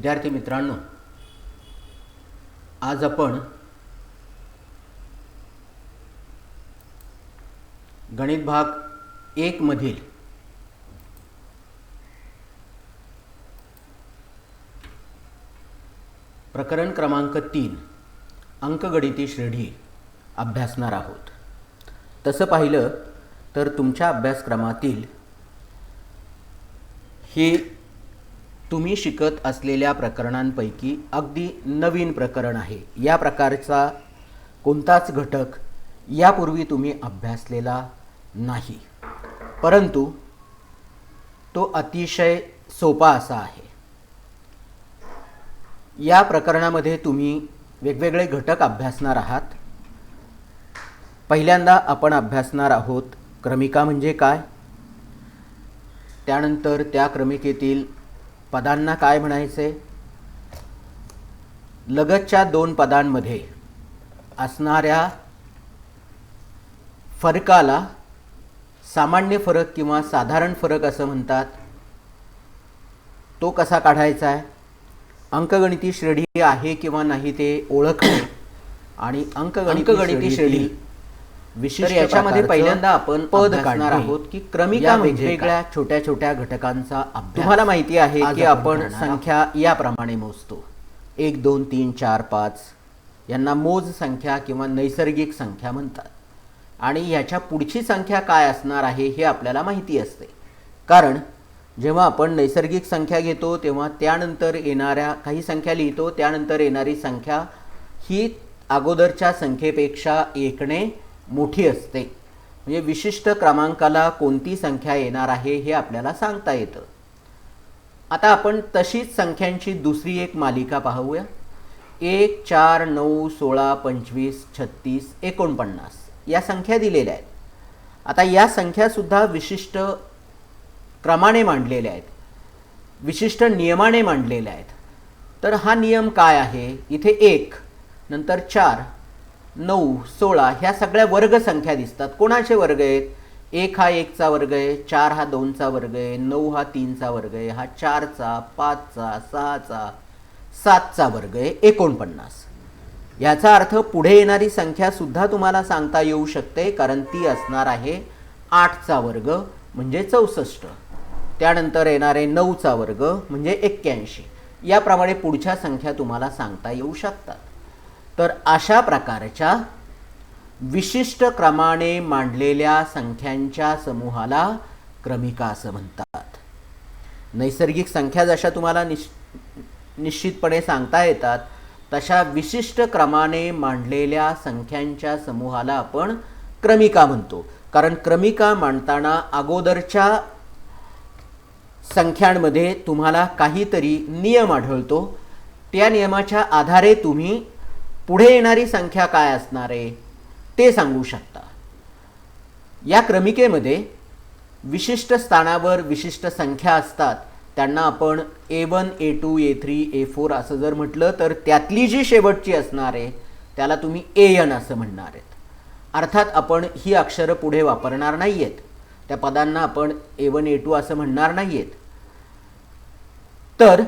विद्यार्थी मित्रांनो, आज आपण गणित भाग 1 मधील प्रकरण क्रमांक 3 अंकगणिती श्रेणी अभ्यासणार आहोत। तसं पाहिलं तर तुमच्या अभ्यासक्रमातील हे तुम्ही शिकत असलेल्या प्रकरणांपैकी अगदी नवीन प्रकरण आहे। या प्रकारचा कोणताच घटक यापूर्वी तुम्ही अभ्यासलेला नाही, परंतु तो अतिशय सोपा असा आहे। या प्रकरणामध्ये तुम्ही वेगवेगळे घटक अभ्यासणार आहात। पहिल्यांदा आपण अभ्यासणार आहोत क्रमिका म्हणजे काय, त्यानंतर त्या क्रमिकेतील पदांना काय म्हणायचे, लगतच्या दोन पदांमध्ये असणाऱ्या फरकाला सामान्य फरक किंवा साधारण फरक असं म्हणतात, तो कसा काढायचा आहे, अंकगणिती श्रेणी आहे किंवा नाही ते ओळखणे आणि अंकगणिती श्रेणी विशिष्ट याच्यामध्ये पहिल्यांदा आपण पद काढणार आहोत की क्रमिका वेगवेगळ्या छोट्या छोट्या घटकांचा अभ्यास। तुम्हाला माहिती आहे की आपण संख्या याप्रमाणे मोजतो, 1 2 3 4 5 यांना मोज संख्या किंवा नैसर्गिक संख्या म्हणतात। आणि ह्याच्या पुढची संख्या काय असणार आहे हे आपल्याला माहिती असते, कारण जेव्हा आपण नैसर्गिक संख्या घेतो तेव्हा त्यानंतर येणाऱ्या काही संख्या लिहितो, त्यानंतर येणारी संख्या ही अगोदरच्या संख्येपेक्षा 1ने मोठी असते। म्हणजे विशिष्ट क्रमांकाला कोणती संख्या येणार आहे हे आपल्याला सांगता येतं। आता आपण तशीच संख्यांची दुसरी एक मालिका पाहूया। 1 4 9 16 25 36 49 या संख्या दिलेल्या आहेत। आता या संख्या सुद्धा विशिष्ट क्रमाने मांडलेल्या आहेत, विशिष्ट नियमाने मांडलेल्या आहेत। तर हा नियम काय आहे, इथे 1 नंतर 4 9 16 ह्या सगळ्या वर्ग संख्या दिसतात। कोणाचे वर्ग आहेत, 1 हा 1 चा वर्ग आहे, 4 हा 2 चा वर्ग आहे, 9 हा 3 चा वर्ग आहे, हा 4 चा 5 चा 6 चा 7 चा वर्ग आहे, 49। याचा अर्थ पुढे येणारी संख्या सुद्धा तुम्हाला सांगता येऊ शकते, कारण ती असणार आहे 8 चा वर्ग म्हणजे 64, त्यानंतर येणारे 9 चा वर्ग म्हणजे 81। याप्रमाणे पुढच्या संख्या तुम्हाला सांगता येऊ शकतात। तर अशा प्रकारच्या विशिष्ट क्रमाने मांडलेल्या संख्यांच्या समूहाला क्रमिका असं म्हणतात। नैसर्गिक संख्या जशा तुम्हाला निश्चितपणे सांगता येतात, तशा विशिष्ट क्रमाने मांडलेल्या संख्यांच्या समूहाला आपण क्रमिका म्हणतो, कारण क्रमिका मांडताना अगोदरच्या संख्यांमध्ये तुम्हाला काहीतरी नियम आढळतो, त्या नियमाच्या आधारे तुम्ही पुढे येणारी संख्या काय असणार आहे ते सांगू शकता। या क्रमिकेमध्ये विशिष्ट स्थानावर विशिष्ट संख्या असतात, त्यांना आपण A1 A2 A3 A4 असं जर म्हटलं तर त्यातली जी शेवटची असणार आहे त्याला तुम्ही AN असं म्हणणार आहेत। अर्थात आपण ही अक्षरं पुढे वापरणार नाही आहेत, त्या पदांना आपण A1 A2 असं म्हणणार नाही आहेत। तर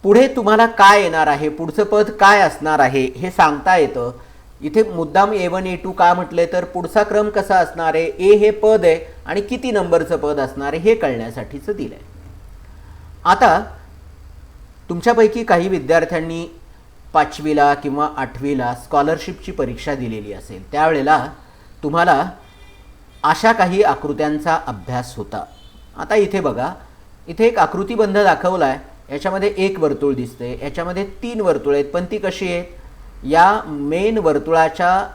पुढे तुम्हाला काय येणार आहे, पुढचं पद काय असणार आहे हे सांगता येतं। इथे मुद्दाम A1 A2 का म्हटले तर पुढचा क्रम कसा असणार आहे, ए हे पद आहे आणि किती नंबरचं पद असणार आहे हे कळण्यासाठीच दिलंय। आता तुमच्यापैकी काही विद्यार्थ्यांनी 5वीला किंवा 8वीला स्कॉलरशिपची परीक्षा दिलेली असेल, त्यावेळेला तुम्हाला अशा काही आकृत्यांचा अभ्यास होता। आता इथे बघा, इथे एक आकृतिबंध दाखवला आहे, याच्यामध्ये एक वर्तुळ दिसते, याच्यामध्ये 3 वर्तुळ आहेत, पण ती कशी आहेत, या मेन वर्तुळाच्या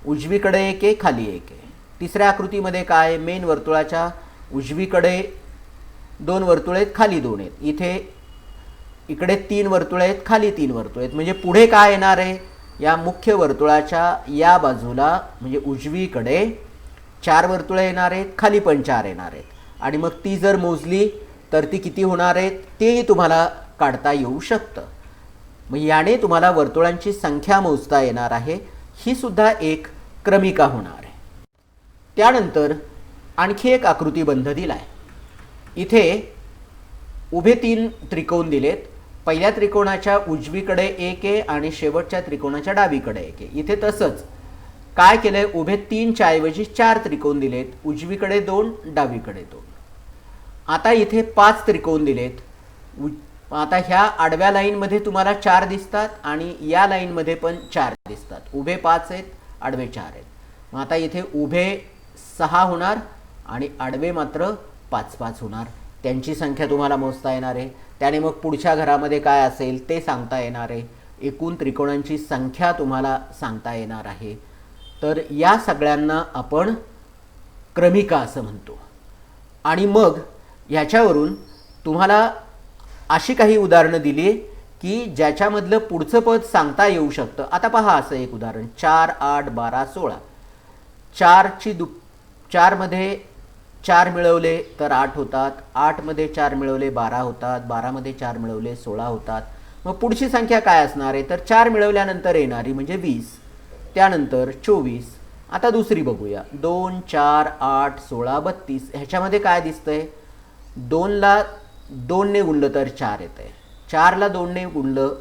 उजवीकडे एक आहे, खाली एक आहे। तिसऱ्या आकृतीमध्ये काय, मेन वर्तुळाच्या उजवीकडे 2 वर्तुळ आहेत, खाली 2 आहेत, इकडे 3 वर्तुळ आहेत, खाली 3 वर्तुळ आहेत। म्हणजे पुढे काय येणार आहे, या मुख्य वर्तुळाच्या या बाजूला म्हणजे उजवीकडे 4 वर्तुळे येणार आहेत, खाली पण 4 येणार आहेत, आणि मग ती जर मोजली तर ती किती होणार आहेत तेही तुम्हाला काढता येऊ शकतं। मग याने तुम्हाला वर्तुळांची संख्या मोजता येणार आहे, ही सुद्धा एक क्रमिका होणार आहे। त्यानंतर आणखी एक आकृतिबंध दिलाय, इथे उभे 3 त्रिकोण दिलेत, पहिल्या त्रिकोणाच्या उजवीकडे 1 आहे आणि शेवटच्या त्रिकोणाच्या डावीकडे 1 आहे. इथे तसंच काय केलंय, उभे 3च्या ऐवजी 4 त्रिकोण दिलेत, उजवीकडे 2 डावीकडे 2. आता इथे 5 त्रिकोण दिलेत. आता ह्या आडव्या लाईनमध्ये तुम्हाला 4 दिसतात आणि या लाईनमध्ये पण 4 दिसतात. उभे 5 आहेत, आडवे 4 आहेत. मग आता इथे उभे 6 होणार आणि आडवे मात्र 5-5 होणार. त्यांची संख्या तुम्हाला मोजता येणार आहे. त्याने मग पुढच्या घरामध्ये काय असेल ते सांगता येणार आहे. एकूण त्रिकोणांची संख्या तुम्हाला सांगता येणार आहे. तर या सगळ्यांना आपण क्रमिका असं म्हणतो. आणि मग ह्याच्यावरून तुम्हाला अशी काही उदाहरणं दिली की ज्याच्यामधलं पुढचं पद सांगता येऊ शकतं. आता पहा असं एक उदाहरण, 4, 8, 12, 16. 4मध्ये 4 मिळवले तर 8 होतात, 8मध्ये 4 मिळवले 12 होतात, 12मध्ये 4 मिळवले 16 होतात. मग पुढची संख्या काय असणार आहे, तर 4 मिळवल्यानंतर येणारी म्हणजे 20, त्यानंतर 24. आता दुसरी बघूया, 2, 4, 8, 16, 32. ह्याच्यामध्ये काय दिसतंय, 2ला 2ने गुणलं तर 4 येत आहे, 4ला 2ने गुणलं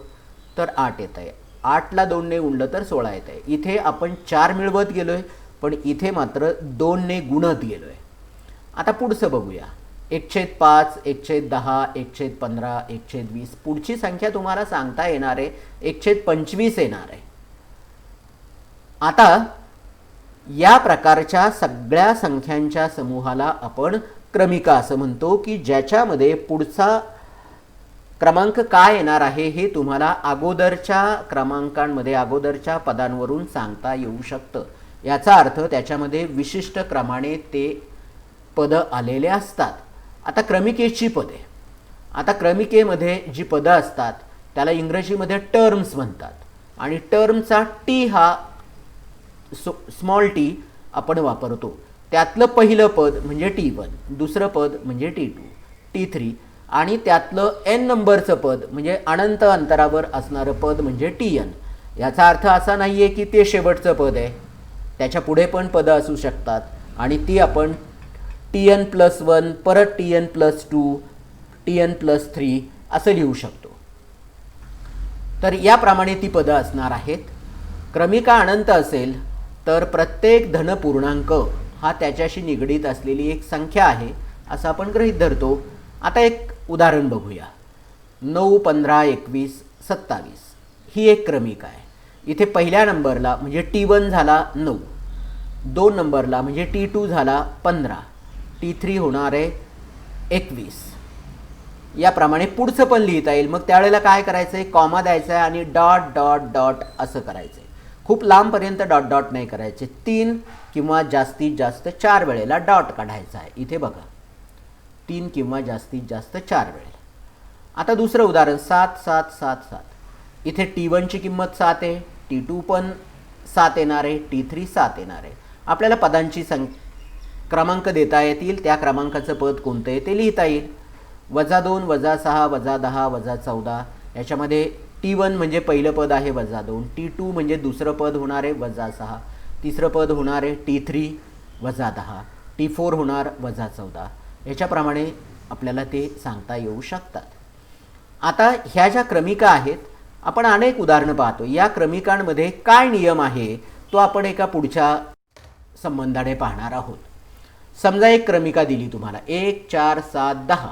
तर 8 येत आहे, 8ला 2ने गुणलं तर 16 येत आहे. इथे आपण 4 मिळवत गेलोय, पण इथे मात्र 2ने गुणत गेलोय. आता पुढचं बघूया, 1/5, 1/10, 1/15, 1/20. पुढची संख्या तुम्हाला सांगता येणार आहे, 1/25 येणार आहे. आता या प्रकारच्या सगळ्या संख्यांच्या समूहाला आपण क्रमिका असं म्हणतो की ज्याच्यामध्ये पुढचा क्रमांक काय येणार आहे हे तुम्हाला अगोदरच्या क्रमांकांमध्ये, अगोदरच्या पदांवरून सांगता येऊ शकतं. याचा अर्थ त्याच्यामध्ये विशिष्ट क्रमाने ते पदं आलेले असतात. आता क्रमिकेची पदे, आता क्रमिकेमध्ये जी पदं असतात त्याला इंग्रजीमध्ये टर्म्स म्हणतात आणि टर्मचा टी हा स्मॉल टी आपण वापरतो. त्यातलं पहिलं पद म्हणजे T1, दुसरं पद म्हणजे T2, T3 आणि त्यातलं n नंबरचं पद म्हणजे अनंत अंतरावर असणारं पद म्हणजे Tn. याचा अर्थ असा नाही आहे की ते शेवटचं पद आहे, त्याच्या पुढे पण पदं असू शकतात आणि ती आपण Tn+1 परत Tn+2 Tn+3 असं लिहू शकतो. तर याप्रमाणे ती पदं असणार आहेत. क्रमिका अनंत असेल तर प्रत्येक धनपूर्णांक हा त्याच्याशी निगडीत असलेली एक संख्या आहे असं आपण गृहीत धरतो. आता एक उदाहरण बघूया, 9, 15, 21, 27 ही एक क्रमिका आहे. इथे पहिल्या नंबरला म्हणजे T1 झाला 9, 2 नंबरला म्हणजे T2 झाला 15, T3 होणार आहे 21. याप्रमाणे पुढचं पण लिहिता येईल. मग त्यावेळेला काय करायचं आहे, कॉमा द्यायचा आहे आणि डॉट डॉट डॉट असं करायचं आहे. खूप लांबपर्यंत डॉट डॉट नाही करायचे, 3 किंवा जास्तीत जास्त 4 वेळेला डॉट काढायचा आहे. इथे बघा, 3 किंवा जास्तीत जास्त 4 वेळेला. आता दुसरं उदाहरण, 7, 7, 7, 7. इथे T1ची किंमत 7 आहे, T2 पण 7 येणार आहे, T3 7 येणार आहे. आपल्याला पदांची क्रमांक देता येतील, त्या क्रमांकाचं पद कोणतं आहे ते लिहिता येईल. -2, -6, -10, -14. याच्यामध्ये T1 म्हणजे पहिलं पद आहे -2, T2 म्हणजे दुसरं पद होणार आहे -6, तिसरं पद होणार आहे T3 -10, T4 होणार -14. याच्याप्रमाणे आपल्याला ते सांगता येऊ शकतात. आता ह्या ज्या क्रमिका आहेत आपण अनेक उदाहरणं पाहतो. या क्रमिकांमध्ये काय नियम आहे तो आपण एका पुढच्या संबंधाने पाहणार आहोत. समजा एक क्रमिका दिली तुम्हाला 1, 4, 7, 10.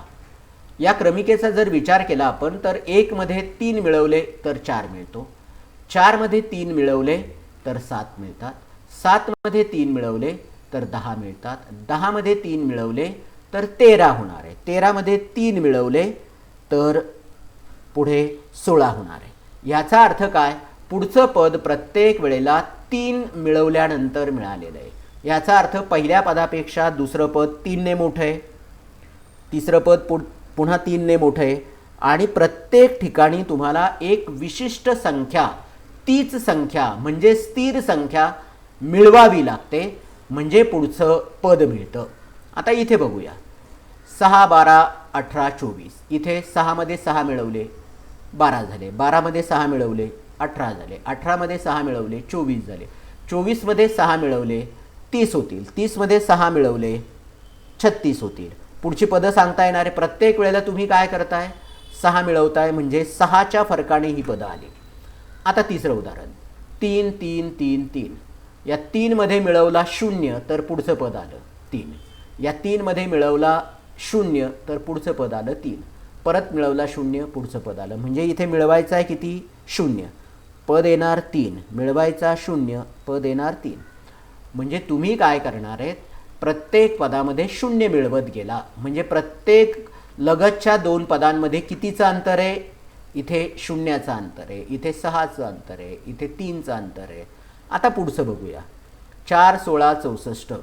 या क्रमिकेचा जर विचार केला आपण तर 1 मध्ये 3 मिळवले तर 4 मिळतो, 4 मध्ये 3 मिळवले तर 7 मिळतात, 7 मध्ये 3 मिळवले तर 10 मिळतात, 10 मध्ये 3 मिळवले तर 13 होणार आहे, 13 मध्ये 3 मिळवले तर पुढे 16 होणार आहे. याचा अर्थ काय, पुढचं पद प्रत्येक वेळेला 3 मिळवल्यानंतर मिळालेलं आहे. याचा अर्थ पहिल्या पदापेक्षा दुसरं पद 3ने मोठं आहे, तिसरं पद पुन्हा 3ने मोठं आहे आणि प्रत्येक ठिकाणी तुम्हाला एक विशिष्ट संख्या, तीच संख्या म्हणजे स्थिर संख्या मिळवावी लागते म्हणजे पुढचं पद मिळतं. आता इथे बघूया, 6, 12, 18, 24. इथे 6 मध्ये 6 मिळवले 12 झाले, 12 मध्ये 6 मिळवले 18 झाले, 18 मध्ये 6 मिळवले 24 झाले, 24 मध्ये 6 मिळवले 30 होतील, 30 मध्ये 6 मिळवले 36 होतील. पुढची पदं सांगता येणारे प्रत्येक वेळेला तुम्ही काय करताय, 6 मिळवताय म्हणजे 6च्या फरकाने ही पदं आली. आता तिसरं उदाहरण 3 3 3 3. या 3 मध्ये मिळवला 0 तर पुढचं पद आलं 3. या 3 मध्ये मिळवला 0 तर पुढचं पद आलं 3. परत मिळवला 0 पुढचं पद आलं. म्हणजे इथे मिळवायचं आहे किती? 0. पद येणार 3. मिळवायचा 0 पद येणार 3. म्हणजे तुम्ही काय करणार आहेत? प्रत्येक पदामध्ये 0 मिळवत गेला म्हणजे प्रत्येक लगतच्या 2 पदांमध्ये कितीचं अंतर आहे? इथे 0चं अंतर आहे, इथे 6चं अंतर आहे, इथे 3चं अंतर आहे. आता पुढचं बघूया. 4 16 64.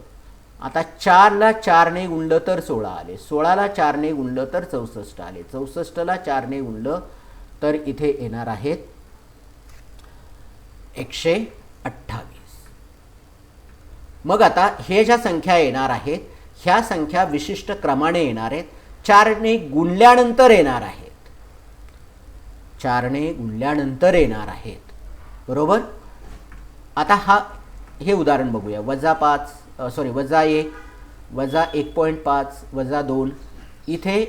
आता 4ला 4ने गुणलं तर 16 आले, 16ला 4ने गुणलं तर 64 आले, 64ला 4ने गुणलं तर इथे येणार आहेत 128. मग आता हे ज्या संख्या येणार आहेत ह्या संख्या विशिष्ट क्रमाने येणार आहेत. 4ने गुणल्यानंतर येणार आहेत, 4ने गुणल्यानंतर येणार आहेत. बरोबर. आता हे उदाहरण बघूया. -1 वजा 1.5 वजा 2. इथे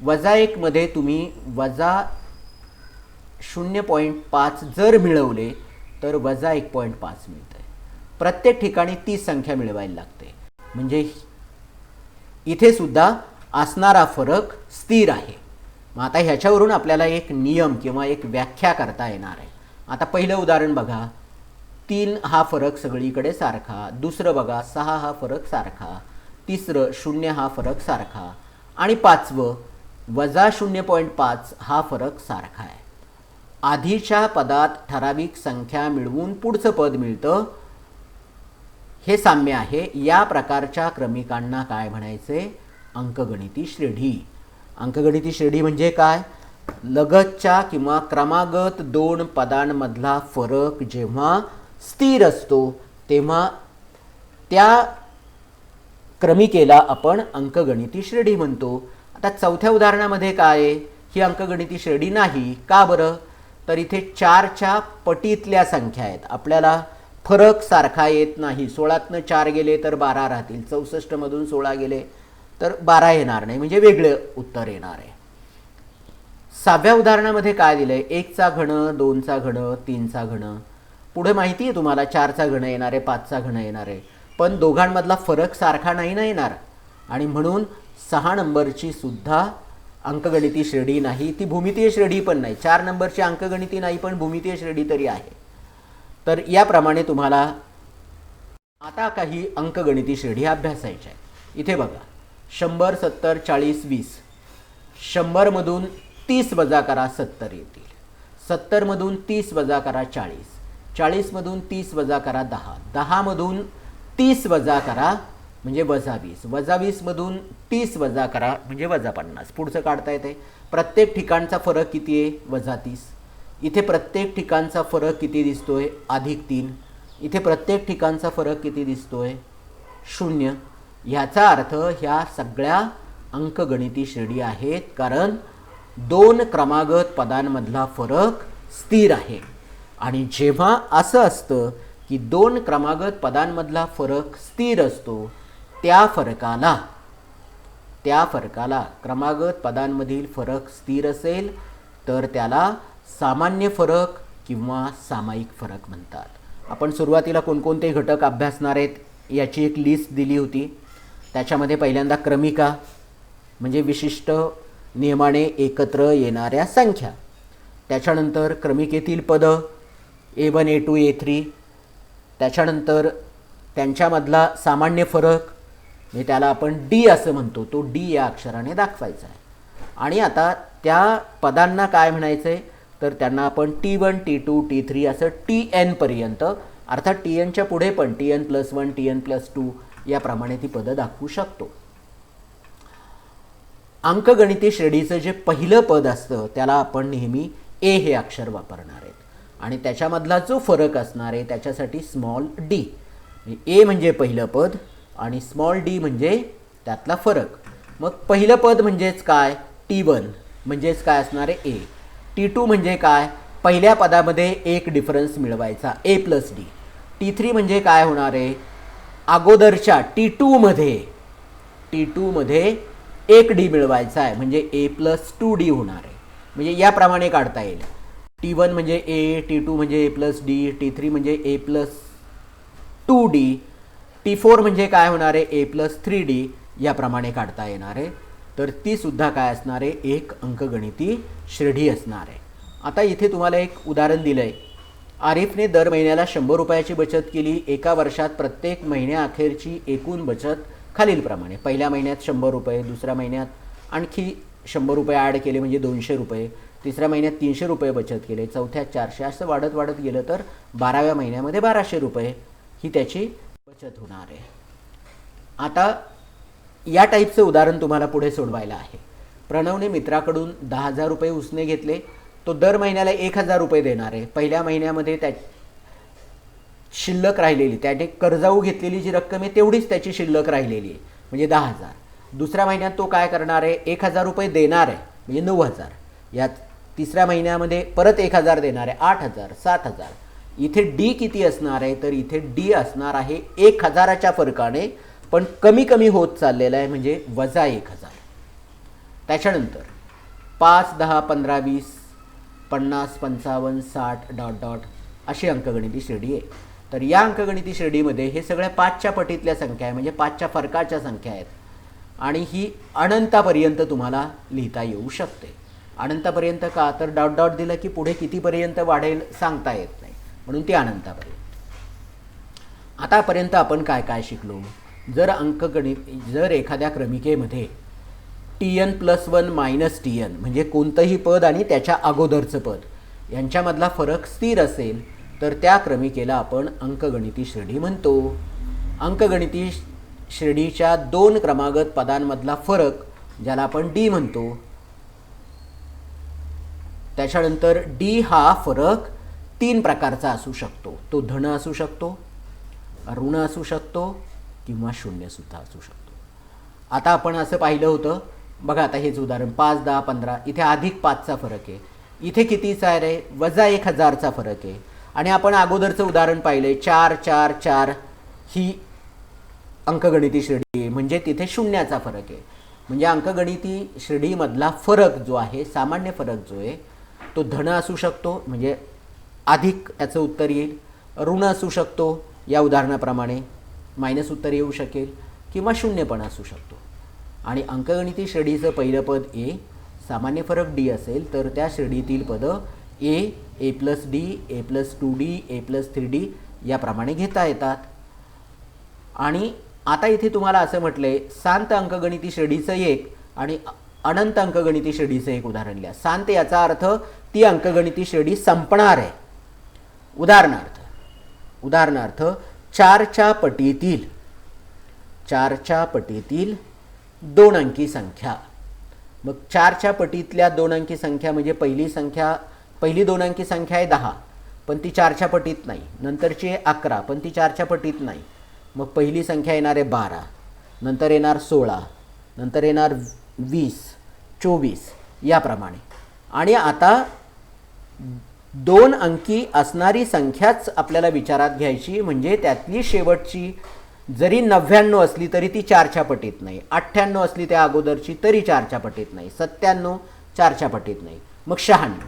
-1 मध्ये तुम्ही -0.5 जर मिळवले तर -1.5 मिळतं आहे. प्रत्येक ठिकाणी ती संख्या मिळवायला लागते. म्हणजे इथे सुद्धा असणारा फरक स्थिर आहे. मग आता ह्याच्यावरून आपल्याला एक नियम किंवा एक व्याख्या करता येणार आहे. आता पहिलं उदाहरण बघा. 3 हा फरक सगळीकडे सारखा. दुसरं बघा 6 हा फरक सारखा. तिसरं 0 हा फरक सारखा. आणि 5वं -0.5 हा फरक सारखा आहे. आधीच्या पदात ठराविक संख्या मिळवून पुढचं पद मिळतं, हे साम्य आहे. या प्रकारच्या क्रमिकांना काय म्हणायचे? अंकगणिती श्रेणी. अंकगणिती श्रेणी म्हणजे काय? लगतच्या किंवा क्रमागत 2 पदांमधला फरक जेव्हा स्थिर असतो तेव्हा त्या क्रमिकेला आपण अंकगणिती श्रेणी म्हणतो. आता चौथ्या उदाहरणामध्ये काय आहे? ही अंकगणिती श्रेणी नाही. का बरं? तर इथे 4च्या पटीतल्या संख्या आहेत. आपल्याला फरक सारखा येत नाही. 16तनं 4 गेले तर 12 राहतील, 64मधून 16 गेले तर 12 येणार नाही, म्हणजे वेगळं उत्तर येणार आहे. 6व्या उदाहरणामध्ये काय दिलंय? 1चा घन, 2चा घन, 3चा घन. पुढे माहिती आहे तुम्हाला 4चा घन येणार आहे, 5चा घन येणार आहे, पण दोघांमधला फरक सारखा नाही ना येणार. आणि म्हणून 6 नंबरची सुद्धा अंकगणिती श्रेणी नाही, ती भूमितीय श्रेणी पण नाही. 4 नंबरची अंकगणिती नाही पण भूमितीय श्रेणी तरी आहे. तर याप्रमाणे तुम्हाला आता काही अंकगणिती श्रेणी अभ्यासायच्या आहेत. इथे बघा 100 70 40 20. 100मधून 30 वजा करा 70 येतील. 70मधून 30 वजा करा 40. 40मधून 30 वजा करा 10. 10मधून 30 वजा करा म्हणजे -20. -20मधून 30 वजा करा म्हणजे -50. पुढचं काढता येते. प्रत्येक ठिकाणचा फरक किती आहे? -30. इथे प्रत्येक ठिकाणचा फरक किती दिसतोय? +3. इथे प्रत्येक ठिकाणचा फरक किती दिसतोय? 0. ह्याचा अर्थ ह्या सगळ्या अंकगणिती श्रेणी आहेत, कारण 2 क्रमागत पदांमधला फरक स्थिर आहे. आणि जेव्हा असं असतं की 2 क्रमागत पदांमधला फरक स्थिर असतो, त्या फरकाला क्रमागत पदांमधील फरक स्थिर असेल तर त्याला सामान्य फरक किंवा सामायिक फरक म्हणतात. आपण सुरुवातीला कोणकोणते घटक अभ्यासणार आहेत याची एक लिस्ट दिली होती. त्याच्यामध्ये पहिल्यांदा क्रमिका म्हणजे विशिष्ट नियमाने एकत्र येणाऱ्या संख्या. त्याच्यानंतर क्रमिकेतील पदं A1 A2 A3. त्याच्यानंतर त्यांच्यामधला सामान्य फरक म्हणजे त्याला आपण D असं म्हणतो, तो D या अक्षराने दाखवायचा आहे. आणि आता त्या पदांना काय म्हणायचं आहे? तर त्यांना आपण T1 T2 T3 असं TN पर्यंत, अर्थात TNच्या पुढे पण TN+1 TN+2 याप्रमाणे ती पदं दाखवू शकतो. अंकगणिती श्रेणीचं जे पहिलं पद असतं त्याला आपण नेहमी A हे अक्षर वापरणार आहेत. आणि त्याच्यामधला जो फरक असणार आहे त्याच्यासाठी स्मॉल d. A म्हणजे पहिलं पद आणि स्मॉल d म्हणजे त्यातला फरक. मग पहिलं पद म्हणजेच काय? T1 म्हणजेच काय असणार आहे? A. T2 म्हणजे काय? पहिल्या पदामध्ये एक डिफरन्स मिळवायचा A+D. T3 म्हणजे काय होणार आहे? अगोदरच्या T2 मध्ये एक D मिळवायचा आहे म्हणजे A+2D होणार आहे. म्हणजे याप्रमाणे काढता येईल. T1 म्हणजे ए, T2 म्हणजे ए प्लस डी, T3 म्हणजे ए प्लस 2D, T4 म्हणजे काय होणार आहे ए प्लस 3D, याप्रमाणे काढता येणार आहे. तर ती सुद्धा काय असणार आहे, एक अंकगणिती श्रेणी असणार आहे. आता इथे तुम्हाला एक उदाहरण दिलं आहे. आरिफने दर महिन्याला 100 रुपयाची बचत केली. एका वर्षात प्रत्येक महिन्याअखेरची एकूण बचत खालीलप्रमाणे. पहिल्या महिन्यात 100 रुपये, दुसऱ्या महिन्यात आणखी 100 रुपये ॲड केले म्हणजे 200 रुपये, तिसऱ्या महिन्यात 300 रुपये बचत केले, चौथ्यात 400, असं वाढत वाढत गेलं तर 12व्या महिन्यामध्ये 1200 रुपये ही त्याची बचत होणार आहे. आता या टाईपचं उदाहरण तुम्हाला पुढे सोडवायला आहे. प्रणवने मित्राकडून 10,000 रुपये उसने घेतले. तो दर महिन्याला 1,000 रुपये देणार आहे. पहिल्या महिन्यामध्ये त्या शिल्लक राहिलेली, त्याने कर्जाऊ घेतलेली जी रक्कम आहे तेवढीच त्याची शिल्लक राहिलेली आहे म्हणजे 10,000. दुसऱ्या महिन्यात तो काय करणार आहे, 1,000 रुपये देणार आहे म्हणजे 9,000. यात तिसऱ्या महिन्यामध्ये परत 1,000 देणार आहे, 8,000, 7,000. इथे डी किती असणार आहे, तर इथे डी असणार आहे 1,000च्या फरकाने, पण कमी कमी होत चाललेला आहे म्हणजे वजा 1,000. त्याच्यानंतर 5, 10, 15, 20, 50, 55, 60 डॉट डॉट अशी अंकगणिती श्रेणी आहे. तर या अंकगणिती श्रेणीमध्ये हे सगळ्या 5च्या पटीतल्या संख्या आहे म्हणजे 5च्या फरकाच्या संख्या आहेत आणि ही अनंतापर्यंत तुम्हाला लिहिता येऊ शकते. अनंतापर्यंत का, तर डॉट डॉट दिलं की पुढे कितीपर्यंत वाढेल सांगता येत नाही, म्हणून ती अनंतापर्यंत. आतापर्यंत आपण काय काय शिकलो. जर एखाद्या क्रमिकेमध्ये Tn+1 - Tn म्हणजे कोणतंही पद आणि त्याच्या अगोदरचं पद यांच्यामधला फरक स्थिर असेल तर त्या क्रमिकेला आपण अंकगणिती श्रेणी म्हणतो. अंकगणिती श्रेणीच्या 2 क्रमागत पदांमधला फरक ज्याला आपण डी म्हणतो. त्याच्यानंतर डी हा फरक 3 प्रकारचा असू शकतो. तो धन असू शकतो, ऋण असू शकतो किंवा शून्य सुद्धा असू शकतो. आता आपण असं पाहिलं होतं बघा, आता हेच उदाहरण 5, 10, 15 इथे अधिक 5चा फरक आहे, इथे कितीचा आहे, वजा 1,000चा फरक आहे. आणि आपण अगोदरचं उदाहरण पाहिलंय 4, 4, 4 ही अंकगणिती श्रेणी आहे म्हणजे तिथे शून्याचा फरक आहे. म्हणजे अंकगणिती श्रेणीमधला फरक जो आहे, सामान्य फरक जो आहे तो धन असू शकतो म्हणजे अधिक याचं उत्तर येईल, ऋण असू शकतो या उदाहरणाप्रमाणे मायनस उत्तर येऊ शकेल, किंवा शून्य पण असू शकतो. आणि अंकगणिती श्रेणीचं पहिलं पद ए, सामान्य फरक डी असेल तर त्या श्रेणीतील पदं ए प्लस डी, ए प्लस 2D, ए प्लस 3D याप्रमाणे घेता येतात. आणि आता इथे तुम्हाला असं म्हटलंय शांत अंकगणिती श्रेणीचं एक आणि अनंत अंकगणिती श्रेणीचं एक उदाहरण लिहा. शांत याचा अर्थ ती अंकगणिती श्रेणी संपणार आहे. उदाहरणार्थ 4च्या पटीतील 2 अंकी संख्या. मग 4च्या पटीतल्या 2 अंकी संख्या म्हणजे पहिली 2 अंकी संख्या आहे 10 पण ती 4च्या पटीत नाही, नंतरची आहे 11 पण ती 4च्या पटीत नाही. मग पहिली संख्या येणार आहे 12, नंतर येणार 16, नंतर येणार 20, 24 याप्रमाणे. आणि आता 2 अंकी असणारी संख्याच आपल्याला विचारात घ्यायची म्हणजे त्यातली शेवटची जरी 99 असली तरी ती 4च्या पटीत नाही, 98 असली त्या अगोदरची तरी 4च्या पटीत नाही, 97 4च्या पटीत नाही, मग 96.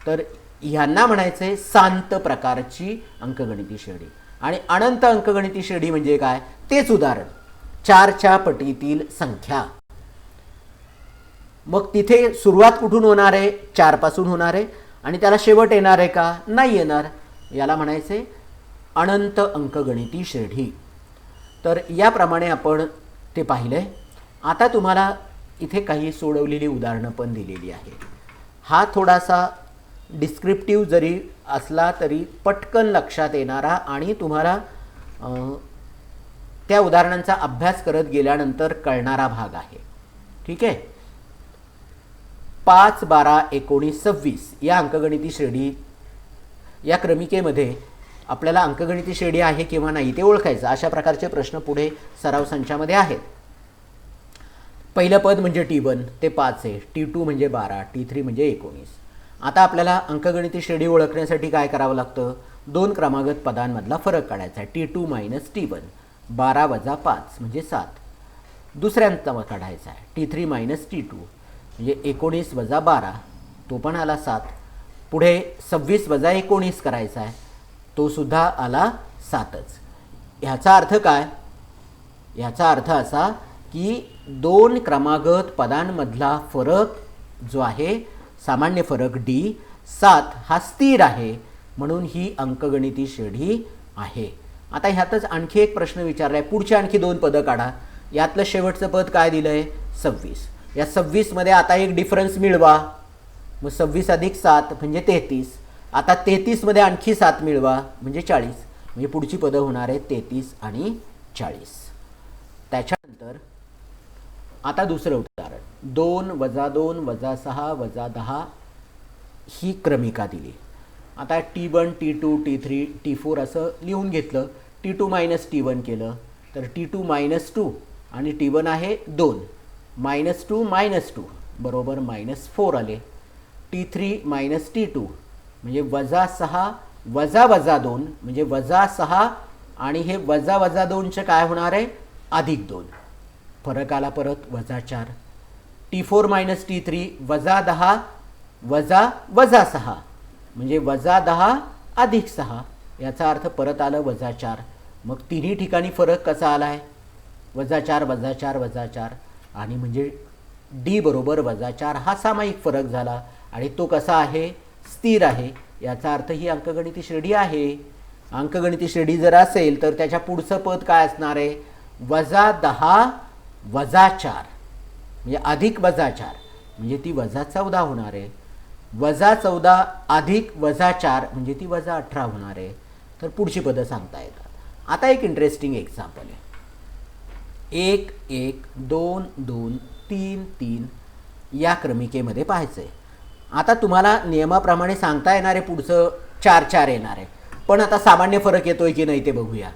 तर ह्यांना म्हणायचं आहे शांत प्रकारची अंकगणिती श्रेणी. आणि अनंत अंकगणिती श्रेणी म्हणजे काय, तेच उदाहरण 4च्या पटीतील संख्या. मग तिथे सुरुवात कुठून होणार आहे, 4 पासून होणार आहे आणि त्याला शेवट येणार आहे का, नाही येणार. याला म्हणायचे अनंत अंकगणिती श्रेणी. तर याप्रमाणे आपण ते पाहिलंय. आता तुम्हाला इथे काही सोडवलेली उदाहरणं पण दिलेली आहे. हा थोडासा डिस्क्रिप्टिव्ह जरी असला तरी पटकन लक्षात येणारा आणि तुम्हाला त्या उदाहरणांचा अभ्यास करत गेल्यानंतर कळणारा भाग आहे. ठीक आहे. 5, 12, 19, 26 या अंकगणिती श्रेणी या क्रमिकेमध्ये आपल्याला अंकगणिती श्रेणी आहे किंवा नाही ते ओळखायचं. अशा प्रकारचे प्रश्न पुढे सराव संचामध्ये आहेत. पहिलं पद म्हणजे T1 ते 5 आहे, T2 म्हणजे 12, T3 म्हणजे 19. आता आपल्याला अंकगणिती श्रेणी ओळखण्यासाठी काय करावं लागतं, 2 क्रमागत पदांमधला फरक काढायचा आहे. T2 - T1, 12 वजा 5 म्हणजे 7. दुसऱ्यांचा काढायचा आहे T3 - T2 म्हणजे 19 वजा 12 तो पण आला 7. पुढे 26 वजा 19 करायचा आहे, तो सुद्धा आला 7च. ह्याचा अर्थ काय? ह्याचा अर्थ असा की 2 क्रमागत पदांमधला फरक जो आहे, सामान्य फरक D 7 हा स्थिर आहे, म्हणून ही अंकगणिती श्रेणी आहे. आता ह्यातच आणखी एक प्रश्न विचारला आहे. पुढची आणखी 2 पदं काढा. यातलं शेवटचं पद काय दिलं आहे? 26. या 26मध्ये आता एक डिफरन्स मिळवा. मग 26 अधिक 7 म्हणजे 33. आता 33मध्ये आणखी 7 मिळवा म्हणजे 40. म्हणजे पुढची पदं होणार आहेत 33 आणि 40. त्याच्यानंतर आता दुसरं उदाहरण. 2 वजा 2 वजा 6 वजा 10 ही क्रमिका दिली. आता T1 T2 T3 T4 असं लिहून घेतलं. T2 मायनस T1 केलं तर T2 मायनस 2 आणि T1 आहे 2. -2 -2 बरोबर -4 आले. T3 मायनस T2 म्हणजे वजा 6 वजा वजा 2 म्हणजे वजा 6 आणि हे वजा वजा 2चे काय होणार आहे? अधिक 2. फरक आला परत वजा 4. T4 मायनस T3 वजा 10 वजा वजा 6 म्हणजे वजा 10 अधिक 6. याचा अर्थ परत आलं वजा 4. मग तिन्ही ठिकाणी फरक कसा आला आहे? वजा 4 वजा 4 वजा 4 आणि म्हणजे D बरोबर वजा 4 हा सामायिक फरक झाला आणि तो कसा आहे? स्थिर आहे. याचा अर्थ ही अंकगणिती श्रेणी आहे. अंकगणिती श्रेणी जर असेल तर त्याच्या पुढचं पद काय असणार आहे? वजा 10 वजा 4 म्हणजे अधिक वजा 4 म्हणजे ती वजा 14 होणार आहे. वजा 14 अधिक वजा 4 म्हणजे ती वजा 18 होणार आहे. तर पुढची पदं सांगता येतात. आता एक इंटरेस्टिंग एक्झाम्पल आहे. 1 1 2 2 3 3 या क्रमिकेमध्ये पाहायचं आहे. आता तुम्हाला नियमाप्रमाणे सांगता येणार आहे पुढचं 4 4 येणार आहे. पण आता सामान्य फरक येतोय की नाही ते बघूया.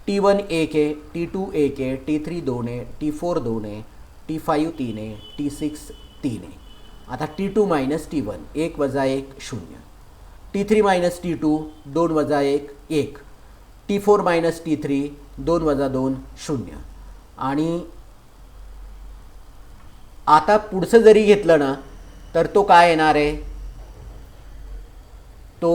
T1 1 आहे, T2 1 आहे, T3 2 आहे, T4 2 आहे, T5 3 आहे, T6 3 आहे. आता T2 मायनस T1 1 वजा 1 0. T3 मायनस T2 2 वजा 1 1. T4 मायनस T3 2 वजा 2 0. आणि आता पुढचं जरी घेतलं ना तर तो काय येणार आहे? तो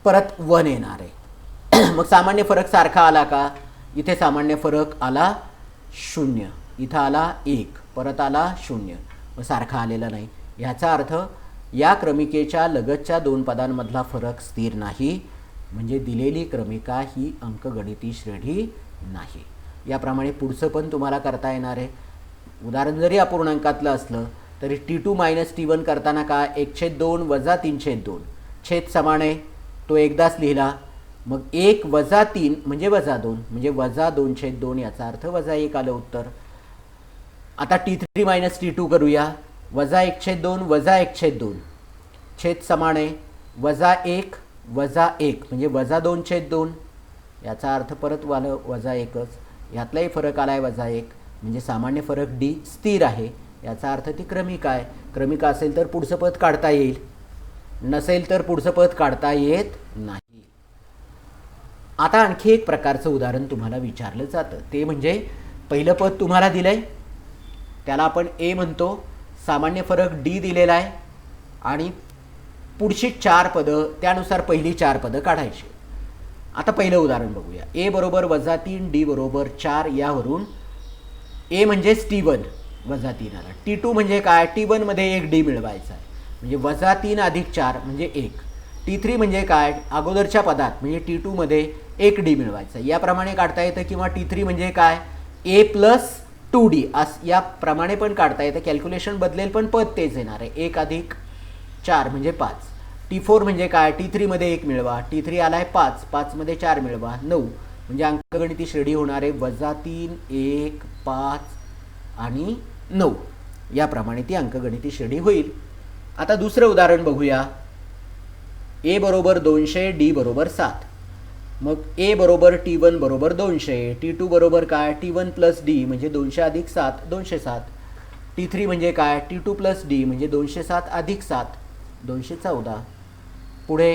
परत 1 येणार आहे. मग सामान्य फरक सारखा आला का? इथे सामान्य फरक आला 0, इथं आला 1, परत आला 0. मग सारखा आलेला नाही. ह्याचा अर्थ या क्रमिकेच्या लगतच्या 2 पदांमधला फरक स्थिर नाही, म्हणजे दिलेली क्रमिका ही अंकगणिती श्रेणी नाही. याप्रमाणे पुढचं पण तुम्हाला करता येणार आहे. उदाहरण जरी अपूर्णांकातलं असलं तरी T2 मायनस T1 करताना काय? 1/2 वजा 3/2 छेद समान आहे, तो एकदाच लिहिला. मग 1 वजा 3 म्हणजे वजा 2 म्हणजे वजा 2/2. याचा अर्थ वजा 1 आलं उत्तर. आता T3 मायनस T2 करूया. वजा 1/2 वजा 1/2 छेद समान आहे, वजा 1 वजा 1 म्हणजे वजा 2/2. याचा अर्थ परत आलं वजा 1च. यातलाही फरक आला आहे वजा 1 म्हणजे सामान्य फरक D स्थिर आहे. याचा अर्थ ती क्रमिका आहे. क्रमिका असेल तर पुढचं पद काढता येईल, नसेल तर पुढचं पद काढता येत नाही. आता आणखी एक प्रकारचं उदाहरण तुम्हाला विचारलं जातं. ते म्हणजे पहिलं पद तुम्हाला दिलं आहे, त्याला आपण A म्हणतो. सामान्य फरक D दिलेला आहे आणि पुढची 4 पदं त्यानुसार पहिली 4 पदं काढायची. आता पहिलं उदाहरण बघूया. A बरोबर वजा 3 D बरोबर 4 यावरून A म्हणजेच T1 वजा 3 आला. T2 म्हणजे काय? T1मध्ये 1 D मिळवायचा आहे म्हणजे वजा 3 अधिक 4 म्हणजे 1. T3 म्हणजे काय? अगोदरच्या पदात म्हणजे T2मध्ये 1 D मिळवायचा आहे. याप्रमाणे काढता येतं. किंवा T3 म्हणजे काय? A प्लस 2D याप्रमाणे पण काढता येतं. कॅल्क्युलेशन बदलेल पण पद तेच येणार आहे. 1 अधिक 4 म्हणजे 5. T4 म्हणजे काय? T3मध्ये 1 मिळवा. T3 आला आहे 5, 5मध्ये 4 मिळवा 9 म्हणजे अंकगणिती श्रेणी होणार आहे वजा 3 1 5 आणि 9. याप्रमाणे ती अंकगणिती श्रेणी होईल. आता दुसरं उदाहरण बघूया. A बरोबर 200 D बरोबर 7. मग A बरोबर T1 बरोबर 200. T2 बरोबर काय? T1 प्लस D म्हणजे 200 अधिक 7 207. T3 म्हणजे काय? T2 प्लस D म्हणजे 207 अधिक 7 214. पुढे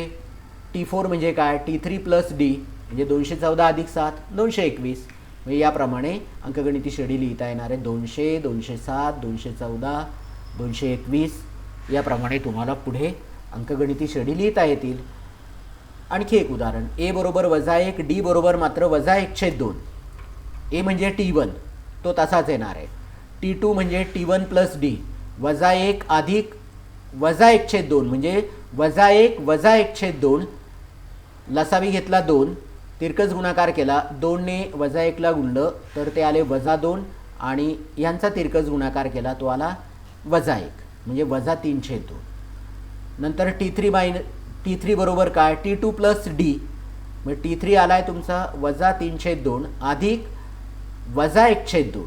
T4 म्हणजे काय? T3 प्लस D म्हणजे 214 अधिक 7 221. म्हणजे याप्रमाणे अंकगणिती श्रेणी लिहिता येणार आहे. 200 207 214 221 याप्रमाणे तुम्हाला पुढे अंकगणिती श्रेणी लिहिता येतील. आणखी एक उदाहरण, ए बरोबर -1, डी बरोबर मात्र -1/2. ए म्हणजे T1 तो तसाच येणार आहे. T2 म्हणजे T1 प्लस डी, -1 अधिक -1/2 म्हणजे -1 -1/2. लसावी घेतला 2, तिरकस गुणाकार केला, 2ने -1ला गुणलं तर ते आले -2 आणि यांचा तिरकस गुणाकार केला तो आला -1 म्हणजे -3/2. नंतर T3 बरोबर काय, T2 प्लस डी, मग T3 आला आहे तुमचा -3/2 अधिक -1/2,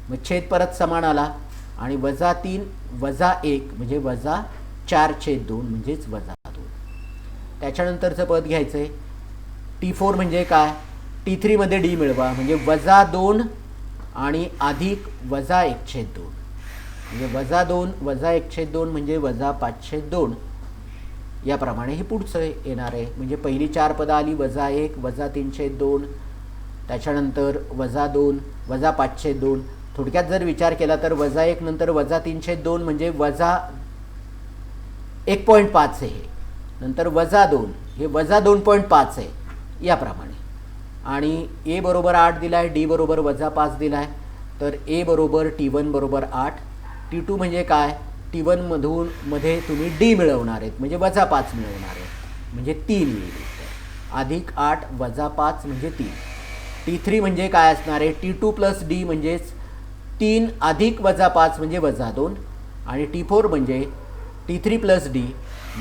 मग छेद परत समान आला आणि -3 -1 म्हणजे -4/2 म्हणजेच -2. त्याच्यानंतरचं पद घ्यायचं आहे. T4 म्हणजे काय, T3 मध्ये डी मिळवा म्हणजे -2 आणि अधिक -1/2 म्हणजे -2 -1/2 म्हणजे -5/2. याप्रमाणे हे पुढचं येणार आहे. म्हणजे पहिली 4 पदं आली -1 -3/2, त्याच्यानंतर -2 -5/2. थोडक्यात जर विचार केला तर -1 नंतर -3/2 म्हणजे -1.5 आहे, नंतर -2 हे -2.5 आहे याप्रमाणे. आणि ए बरोबर 8 दिला आहे, डी बरोबर -5 दिला आहे, तर ए बरोबर T1 बरोबर 8. T2 म्हणजे काय, T1 मध्ये तुम्ही डी मिळवणार आहेत म्हणजे -5 मिळवणार आहेत म्हणजे 3 येईल, अधिक 8 -5 म्हणजे 3. T3 म्हणजे काय असणार आहे, T2 प्लस डी म्हणजेच 3 अधिक -5 म्हणजे -2 आणि T4 म्हणजे T3 प्लस डी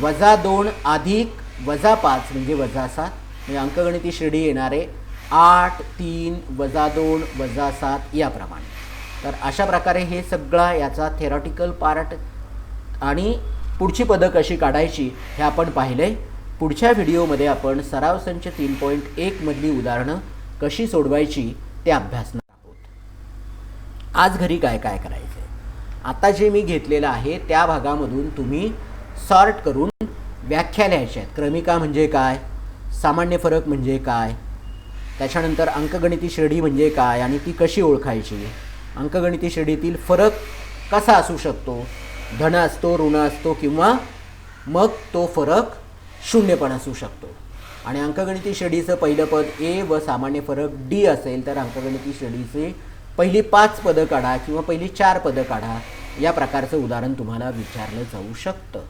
-2 अधिक -5 म्हणजे -7. म्हणजे अंकगणिती श्रेणी येणार आहे 8 3 -2 -7 याप्रमाणे. तर अशा प्रकारे हे सगळा याचा थेरॉटिकल पार्ट आणि पुढची पदं कशी काढायची हे आपण पाहिले. पुढच्या व्हिडिओमध्ये आपण सराव संच 3.1 मधली उदाहरणं कशी सोडवायची ते अभ्यासणार आहोत. आज घरी काय काय करायचं आहे, आता जे मी घेतलेलं आहे त्या भागामधून तुम्ही सॉर्ट करून व्याख्या लिहायच्या आहेत. क्रमिका म्हणजे काय, सामान्य फरक म्हणजे काय, त्याच्यानंतर अंकगणिती श्रेणी म्हणजे काय आणि ती कशी ओळखायची, अंकगणिती श्रेणीतील फरक कसा असू शकतो, धन असतो ऋण असतो किंवा मग तो फरक शून्य पण असू शकतो. आणि अंकगणिती श्रेणीचं पहिलं पद ए व सामान्य फरक डी असेल तर अंकगणिती श्रेणीचे पहिली 5 पदं काढा किंवा पहिली 4 पदं काढा. या प्रकारचं उदाहरण तुम्हाला विचारलं जाऊ शकतं.